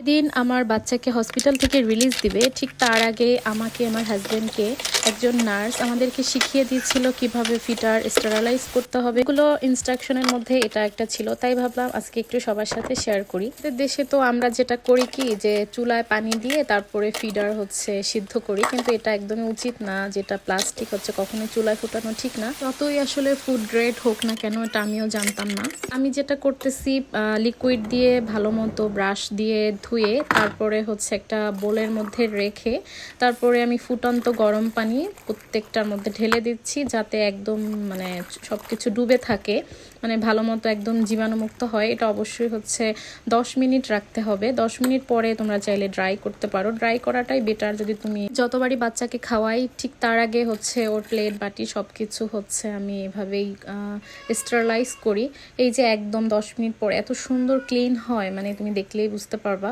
দিন আমার বাচ্চাকে হসপিটাল থেকে রিলিজ দিবে, ঠিক তার আগে আমাকে আমার হাজব্যান্ডকে একজন নার্স আমাদেরকে শিখিয়ে দিয়েছিল কিভাবে ফিটার স্টেরিলাইজ করতে হবে। এগুলো ইনস্ট্রাকশনের মধ্যে এটা একটা ছিল, তাই ভাবলাম আজকে একটু সবার সাথে শেয়ার করি। দেশে তো আমরা যেটা করি কি, যে চুলায় পানি দিয়ে তারপরে ফিডার সিদ্ধ করি, কিন্তু এটা একদমই উচিত না। যেটা প্লাস্টিক কখনোই চুলায় ফুটানো ঠিক না, যতই আসলে ফুড গ্রেড হোক না কেন। এটা আমিও জানতাম না। আমি যেটা করতেছি, লিকুইড দিয়ে ভালো মতো ব্রাশ দিয়ে ধুয়ে তারপরে একটা বোলের মধ্যে রেখে তারপরে আমি ফুটন্ত গরম পানি প্রত্যেকটার মধ্যে ঢেলে দিচ্ছি, যাতে একদম সবকিছু ডুবে থাকে, ভালো মতো একদম জীবাণুমুক্ত হয়। এটা অবশ্যই 10 মিনিট রাখতে হবে। 10 মিনিট পরে তোমরা চাইলে ড্রাই করতে পারো। ড্রাই করাটাই বেটার। যদি তুমি যতবারই বাচ্চাকে খাওয়াই, ঠিক তার আগে ওর প্লেট বাটি সবকিছু আমি এভাবেই স্টেরিলাইজ করি। এই যে একদম 10 মিনিট পরে এত সুন্দর ক্লিন হয়, তুমি দেখলেই বুঝতে পারবা।